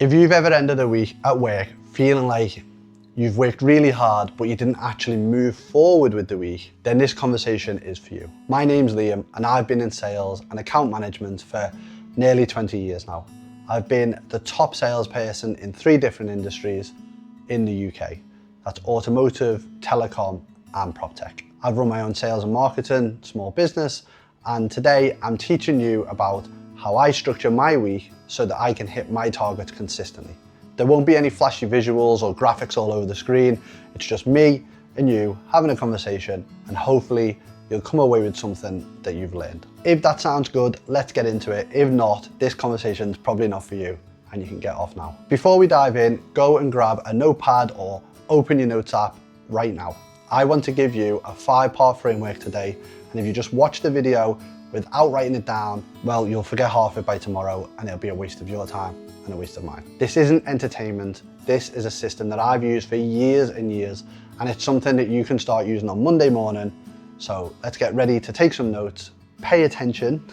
If you've ever ended a week at work feeling like you've worked really hard, but you didn't actually move forward with the week, then this conversation is for you. My name's Liam, and I've been in sales and account management for nearly 20 years now. I've been the top salesperson in 3 different industries in the UK. That's automotive, telecom, and prop tech. I've run my own sales and marketing, small business, and today I'm teaching you about how I structure my week so that I can hit my targets consistently. There won't be any flashy visuals or graphics all over the screen. It's just me and you having a conversation, and hopefully you'll come away with something that you've learned. If that sounds good, let's get into it. If not, this conversation's probably not for you and you can get off now. Before we dive in, go and grab a notepad or open your notes app right now. I want to give you a 5-part framework today, and if you just watch the video without writing it down, well, you'll forget half it by tomorrow and it'll be a waste of your time and a waste of mine. This isn't entertainment. This is a system that I've used for years and years, and it's something that you can start using on Monday morning. So let's get ready to take some notes, pay attention,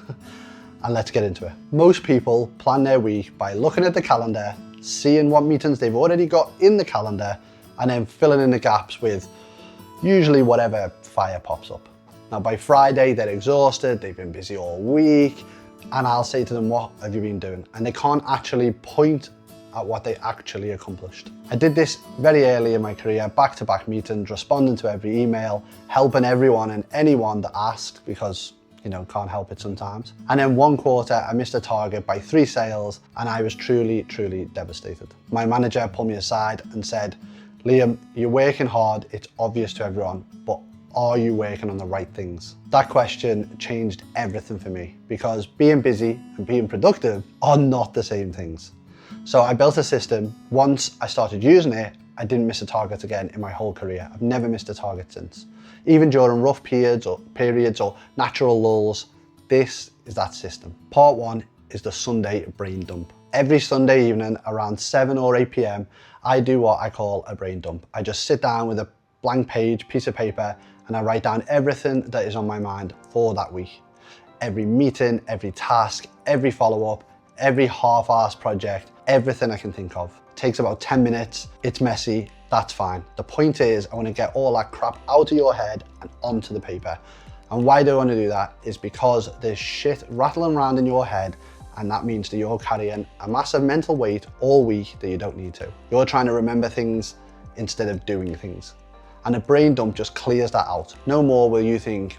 and let's get into it. Most people plan their week by looking at the calendar, seeing what meetings they've already got in the calendar, and then filling in the gaps with usually whatever fire pops up. Now by Friday, they're exhausted, they've been busy all week, and I'll say to them, what have you been doing? And they can't actually point at what they actually accomplished. I did this very early in my career, back-to-back meetings, responding to every email, helping everyone and anyone that asked, because can't help it sometimes. And then one quarter, I missed a target by 3 sales, and I was truly, truly devastated. My manager pulled me aside and said, Liam, you're working hard, it's obvious to everyone, but are you working on the right things? That question changed everything for me, because being busy and being productive are not the same things. So I built a system. Once I started using it, I didn't miss a target again in my whole career. I've never missed a target since. Even during rough periods or natural lulls, this is that system. Part 1 is the Sunday brain dump. Every Sunday evening around 7 or 8 p.m, I do what I call a brain dump. I just sit down with a blank piece of paper, and I write down everything that is on my mind for that week. Every meeting, every task, every follow-up, every half-assed project, everything I can think of. It takes about 10 minutes, it's messy, that's fine. The point is, I want to get all that crap out of your head and onto the paper. And why do I want to do that is because there's shit rattling around in your head, and that means that you're carrying a massive mental weight all week that you don't need to. You're trying to remember things instead of doing things. And a brain dump just clears that out. No more will you think,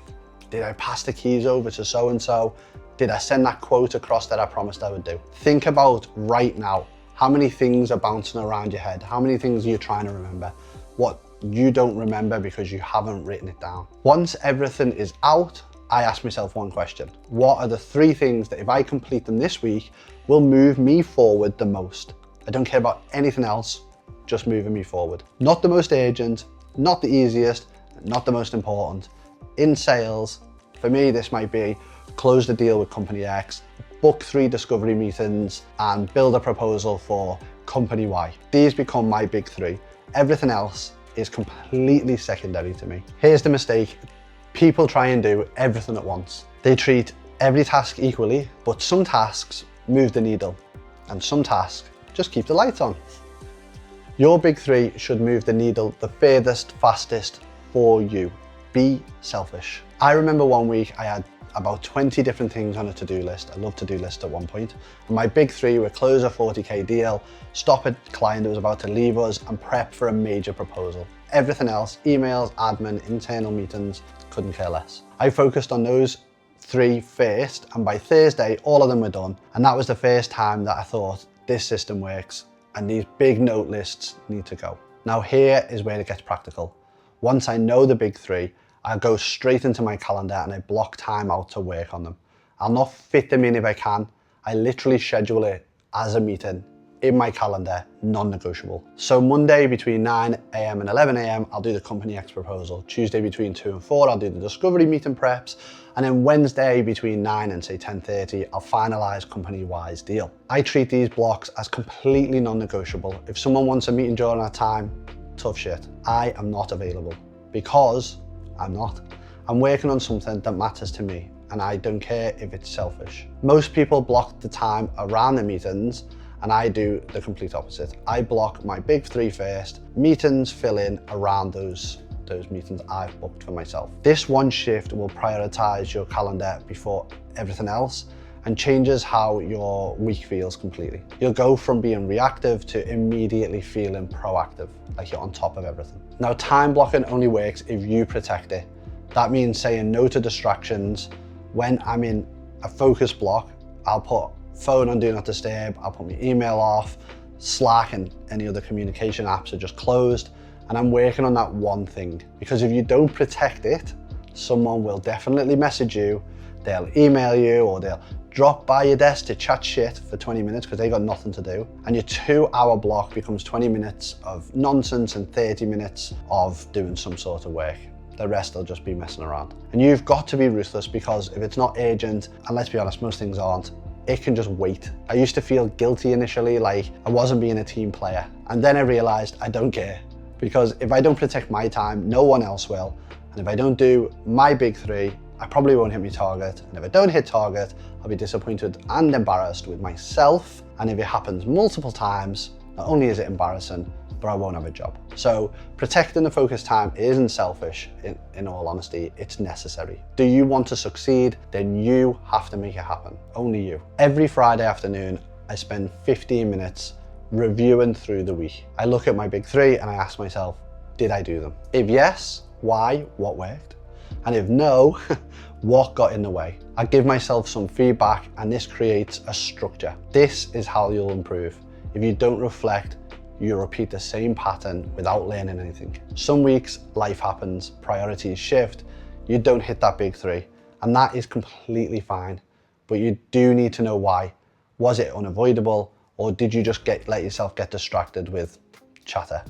did I pass the keys over to so-and-so? Did I send that quote across that I promised I would do? Think about right now, how many things are bouncing around your head? How many things are you trying to remember? What you don't remember because you haven't written it down. Once everything is out, I ask myself one question. What are the 3 things that if I complete them this week will move me forward the most? I don't care about anything else, just moving me forward. Not the most urgent, not the easiest, not the most important. In sales, for me, this might be close the deal with company X, book 3 discovery meetings, and build a proposal for company Y. These become my big 3. Everything else is completely secondary to me. Here's the mistake. People try and do everything at once. They treat every task equally, but some tasks move the needle, and some tasks just keep the lights on. Your big 3 should move the needle the furthest, fastest for you. Be selfish. I remember one week I had about 20 different things on a to-do list. I love to-do lists at one point. And my big 3 were close a 40k deal, stop a client that was about to leave us, and prep for a major proposal. Everything else, emails, admin, internal meetings, couldn't care less. I focused on those 3 first, and by Thursday, all of them were done. And that was the first time that I thought, this system works, and these big note lists need to go. Now here is where it gets practical. Once I know the big 3, I go straight into my calendar and I block time out to work on them. I'll not fit them in if I can. I literally schedule it as a meeting in my calendar, non-negotiable. So Monday between 9 a.m. and 11 a.m, I'll do the company X proposal. Tuesday between 2 and 4, I'll do the discovery meeting preps. And then Wednesday between 9 and say 10:30, I'll finalize company Y's deal. I treat these blocks as completely non-negotiable. If someone wants a meeting during that time, tough shit. I am not available because I'm not. I'm working on something that matters to me, and I don't care if it's selfish. Most people block the time around the meetings, and I do the complete opposite. I block my big 3 first, meetings fill in around those meetings I've booked for myself. This one shift will prioritize your calendar before everything else and changes how your week feels completely. You'll go from being reactive to immediately feeling proactive, like you're on top of everything. Now, time blocking only works if you protect it. That means saying no to distractions. When I'm in a focus block, I'll put phone on do not disturb, I'll put my email off, Slack and any other communication apps are just closed, and I'm working on that one thing. Because if you don't protect it, someone will definitely message you, they'll email you, or they'll drop by your desk to chat shit for 20 minutes because they got nothing to do. And your 2-hour block becomes 20 minutes of nonsense and 30 minutes of doing some sort of work. The rest will just be messing around. And you've got to be ruthless, because if it's not urgent, and let's be honest, most things aren't, it can just wait. I used to feel guilty initially, like I wasn't being a team player. And then I realized I don't care, because if I don't protect my time, no one else will. And if I don't do my big 3, I probably won't hit my target. And if I don't hit target, I'll be disappointed and embarrassed with myself. And if it happens multiple times, not only is it embarrassing, but I won't have a job. So protecting the focus time isn't selfish, in all honesty, it's necessary. Do you want to succeed? Then you have to make it happen, only you. Every Friday afternoon, I spend 15 minutes reviewing through the week. I look at my big 3 and I ask myself, did I do them? If yes, why, what worked? And if no, what got in the way? I give myself some feedback, and this creates a structure. This is how you'll improve. If you don't reflect, you repeat the same pattern without learning anything. Some weeks, life happens, priorities shift, you don't hit that big 3, and that is completely fine. But you do need to know why. Was it unavoidable, or did you just let yourself get distracted with chatter?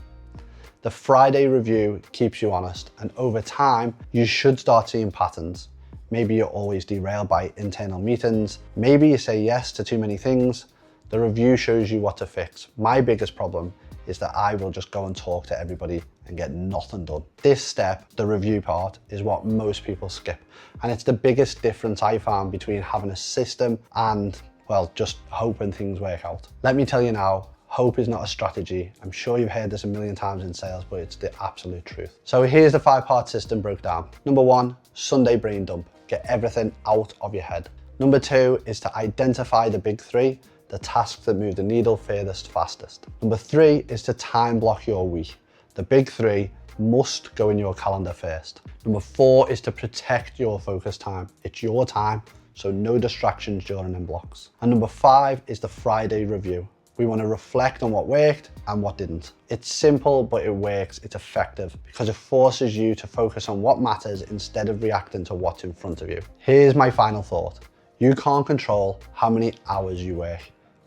The Friday review keeps you honest, and over time, you should start seeing patterns. Maybe you're always derailed by internal meetings. Maybe you say yes to too many things. The review shows you what to fix. My biggest problem is that I will just go and talk to everybody and get nothing done. This step, the review part, is what most people skip. And it's the biggest difference I found between having a system and, well, just hoping things work out. Let me tell you now, hope is not a strategy. I'm sure you've heard this a million times in sales, but it's the absolute truth. So here's the 5-part system broke down. Number 1, Sunday brain dump. Get everything out of your head. Number 2 is to identify the big 3, the tasks that move the needle furthest, fastest. Number 3 is to time block your week. The big 3 must go in your calendar first. Number 4 is to protect your focus time. It's your time, so no distractions during them blocks. And number 5 is the Friday review. We want to reflect on what worked and what didn't. It's simple, but it works. It's effective because it forces you to focus on what matters instead of reacting to what's in front of you. Here's my final thought. You can't control how many hours you work,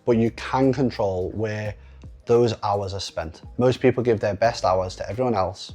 but you can control where those hours are spent. Most people give their best hours to everyone else,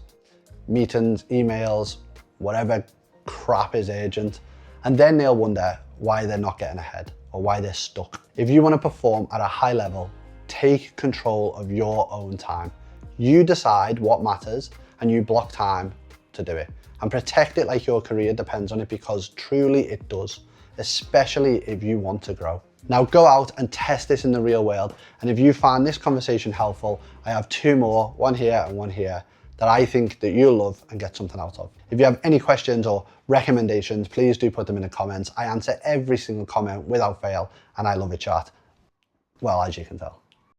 meetings, emails, whatever crap is urgent, and then they'll wonder why they're not getting ahead or why they're stuck. If you want to perform at a high level, take control of your own time. You decide what matters and you block time to do it, and protect it like your career depends on it, because truly it does, especially if you want to grow. Now go out and test this in the real world. And if you find this conversation helpful, I have 2 more, one here and one here, that I think that you'll love and get something out of. If you have any questions or recommendations, please do put them in the comments. I answer every single comment without fail, and I love a chat. Well, as you can tell.